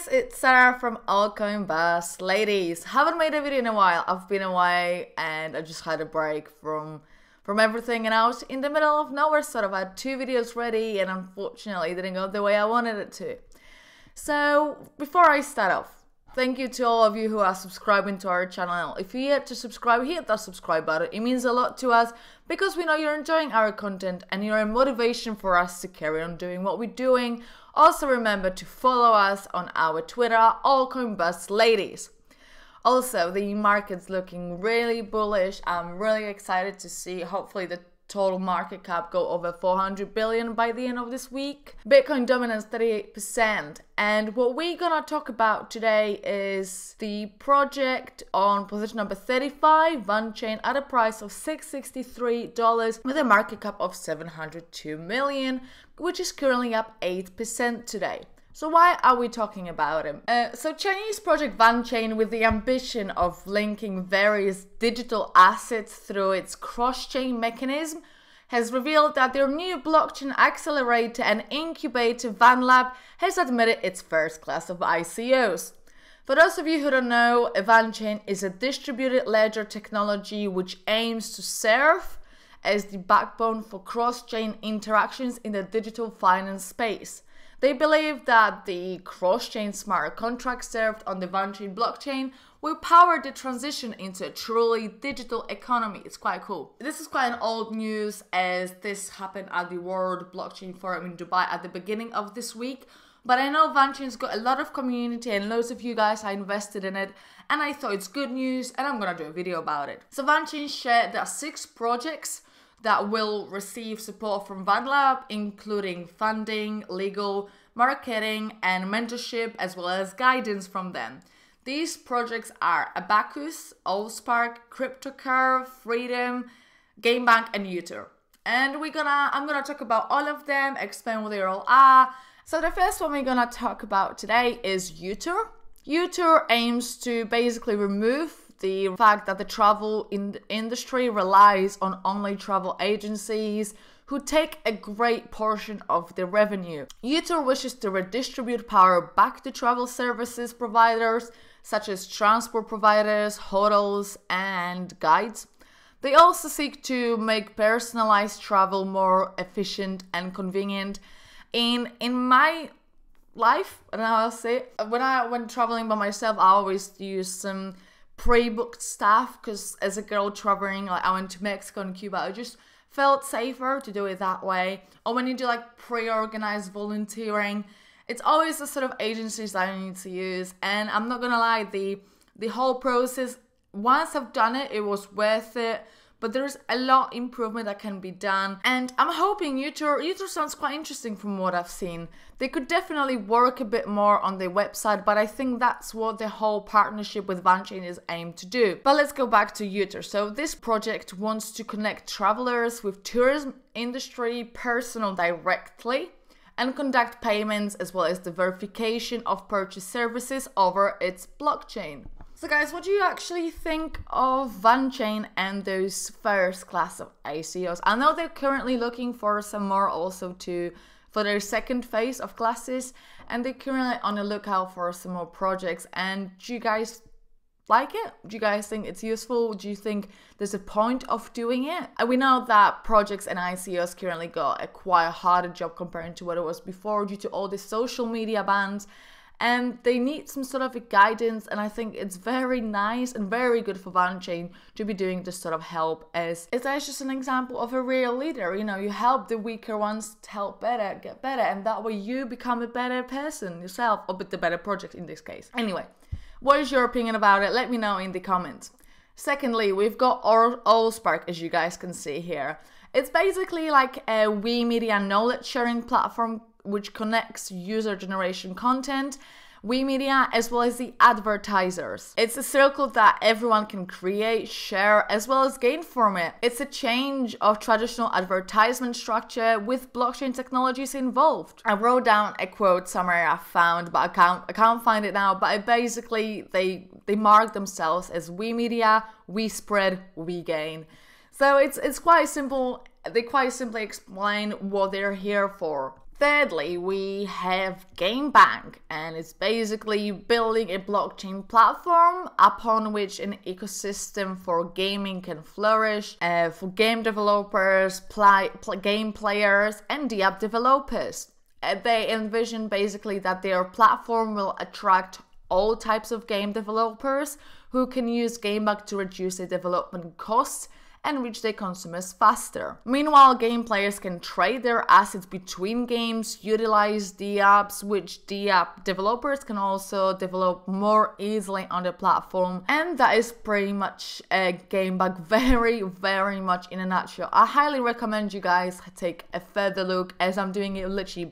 guys, it's Sarah from Altcoin Bus. Ladies, haven't made a video in a while. I've been away and I just had a break from everything, and I was in the middle of nowhere sort of. I had 2 videos ready and unfortunately it didn't go the way I wanted it to. So before I start off, thank you to all of you who are subscribing to our channel. If you're yet to subscribe, hit that subscribe button. It means a lot to us because we know you're enjoying our content and you're a motivation for us to carry on doing what we're doing. Also remember to follow us on our Twitter, AllCoinBusLadies. Also, the market's looking really bullish. I'm really excited to see hopefully the total market cap go over 400 billion by the end of this week. Bitcoin dominance 38%. And what we're gonna talk about today is the project on position number 35, WANchain, at a price of $663 with a market cap of 702 million, which is currently up 8% today. So why are we talking about him? So Chinese project WANchain, with the ambition of linking various digital assets through its cross-chain mechanism, has revealed that their new blockchain accelerator and incubator WANLab has admitted its first class of ICOs. For those of you who don't know, WANchain is a distributed ledger technology which aims to serve as the backbone for cross-chain interactions in the digital finance space. They believe that the cross-chain smart contract served on the WANchain blockchain will power the transition into a truly digital economy. It's quite cool. This is quite an old news, as this happened at the World Blockchain Forum in Dubai at the beginning of this week. But I know WANchain's got a lot of community and loads of you guys are invested in it, and I thought it's good news and I'm gonna do a video about it. So WANchain shared there are 6 projects that will receive support from WANLab, including funding, legal, marketing, and mentorship, as well as guidance from them. These projects are Abacus, AllSpark, CryptoCurve, Freedium, GameBank, and UTour. And I'm gonna talk about all of them, explain what they all are. So the first one we're gonna talk about today is UTour. UTour aims to basically remove the fact that the travel industry relies on only travel agencies who take a great portion of the revenue. UTour wishes to redistribute power back to travel services providers such as transport providers, HODLs, and guides. They also seek to make personalized travel more efficient and convenient. In my life, I don't know how I'll say it, when traveling by myself, I always use some pre-booked stuff, because as a girl traveling, like I went to Mexico and Cuba, I just felt safer to do it that way. Or when you do like pre-organized volunteering, it's always the sort of agencies that I need to use. And I'm not gonna lie, the whole process, once I've done it, it was worth it. But there's a lot of improvement that can be done. And I'm hoping UTour sounds quite interesting from what I've seen. They could definitely work a bit more on their website, but I think that's what the whole partnership with WANchain is aimed to do. But let's go back to UTour. So this project wants to connect travelers with tourism industry personnel directly and conduct payments as well as the verification of purchase services over its blockchain. So guys, what do you actually think of WANchain and those first class of ICOs? I know they're currently looking for some more also for their second phase of classes, and they're currently on the lookout for some more projects. And do you guys like it? Do you guys think it's useful? Do you think there's a point of doing it? And we know that projects and ICOs currently got a quite harder job compared to what it was before due to all the social media bans. And they need some sort of a guidance, and I think it's very nice and very good for WANchain to be doing this sort of help, as that's just an example of a real leader. You know, you help the weaker ones to help get better, and that way you become a better person yourself, or the better project in this case. Anyway, what is your opinion about it? Let me know in the comments. Secondly, we've got AllSpark, as you guys can see here. It's basically like a WeMedia knowledge sharing platform which connects user generation content, WeMedia, as well as the advertisers. It's a circle that everyone can create, share, as well as gain from it. It's a change of traditional advertisement structure with blockchain technologies involved. I wrote down a quote somewhere I found, but I can't find it now. But basically, they mark themselves as WeMedia, we spread, we gain. So it's quite simple. They quite simply explain what they're here for. Thirdly, we have Gamebank, and it's basically building a blockchain platform upon which an ecosystem for gaming can flourish, for game developers, game players, and the app developers. They envision basically that their platform will attract all types of game developers who can use Gameback to reduce their development costs and reach their consumers faster. Meanwhile, game players can trade their assets between games, utilize the apps, which the app developers can also develop more easily on the platform. And that is pretty much Gameback very much in a nutshell. I highly recommend you guys take a further look, as I'm doing it literally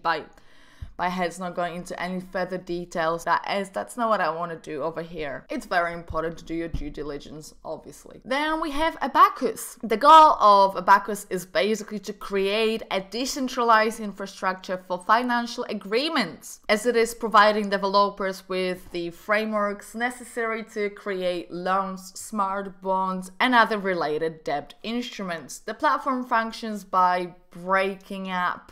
by head's not going into any further details. That's not what I want to do over here. It's very important to do your due diligence, obviously. Then we have Abacus. The goal of Abacus is basically to create a decentralized infrastructure for financial agreements, as it is providing developers with the frameworks necessary to create loans, smart bonds, and other related debt instruments. The platform functions by breaking up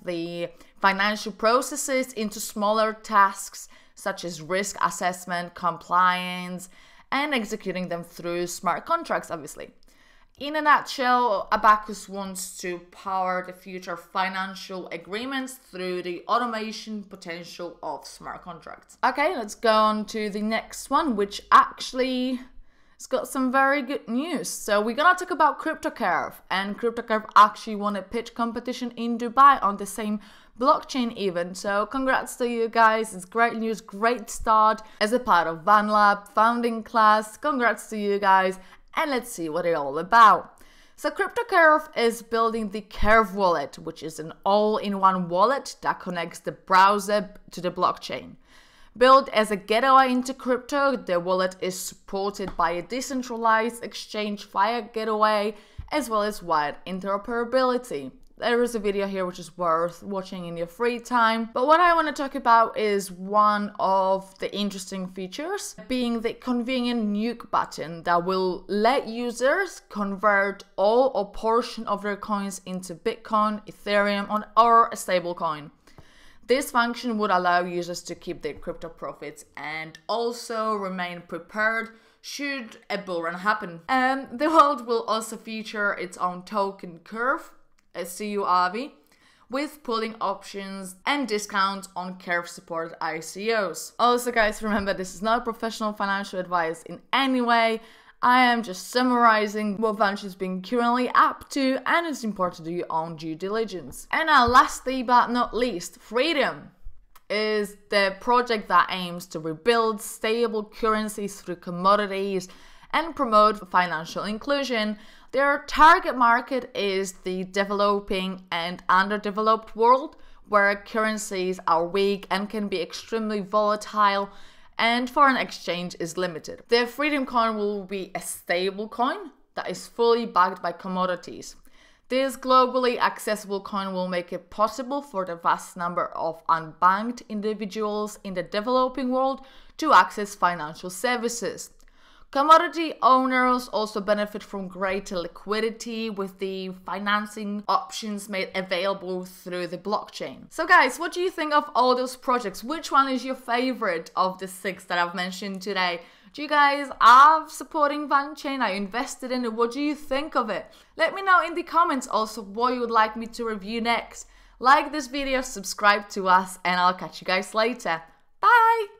the financial processes into smaller tasks such as risk assessment, compliance, and executing them through smart contracts, obviously. In a nutshell, Abacus wants to power the future financial agreements through the automation potential of smart contracts. Okay, let's go on to the next one, which actually it's got some very good news. So we're gonna talk about CryptoCurve, and CryptoCurve actually won a pitch competition in Dubai on the same blockchain event. So congrats to you guys. It's great news, great start as a part of WANLab founding class. Congrats to you guys, and let's see what it's all about. So CryptoCurve is building the Curve wallet, which is an all-in-one wallet that connects the browser to the blockchain. Built as a gateway into crypto, the wallet is supported by a decentralized exchange via gateway, as well as wide interoperability. There is a video here which is worth watching in your free time, but what I want to talk about is one of the interesting features, being the convenient nuke button that will let users convert all or portion of their coins into Bitcoin, Ethereum, or a stablecoin. This function would allow users to keep their crypto profits and also remain prepared should a bull run happen. The wallet will also feature its own token curve, a CURV, with pooling options and discounts on Curve supported ICOs. Also guys, remember this is not professional financial advice in any way. I am just summarizing what WANchain is being currently up to, and it's important to do your own due diligence. And now lastly but not least, Freedium is the project that aims to rebuild stable currencies through commodities and promote financial inclusion. Their target market is the developing and underdeveloped world, where currencies are weak and can be extremely volatile, and foreign exchange is limited. The Freedium coin will be a stable coin that is fully backed by commodities. This globally accessible coin will make it possible for the vast number of unbanked individuals in the developing world to access financial services. Commodity owners also benefit from greater liquidity with the financing options made available through the blockchain. So guys, what do you think of all those projects? Which one is your favorite of the 6 that I've mentioned today? Do you guys are supporting WANchain? Are you invested in it? What do you think of it? Let me know in the comments also what you would like me to review next. Like this video, subscribe to us, and I'll catch you guys later. Bye!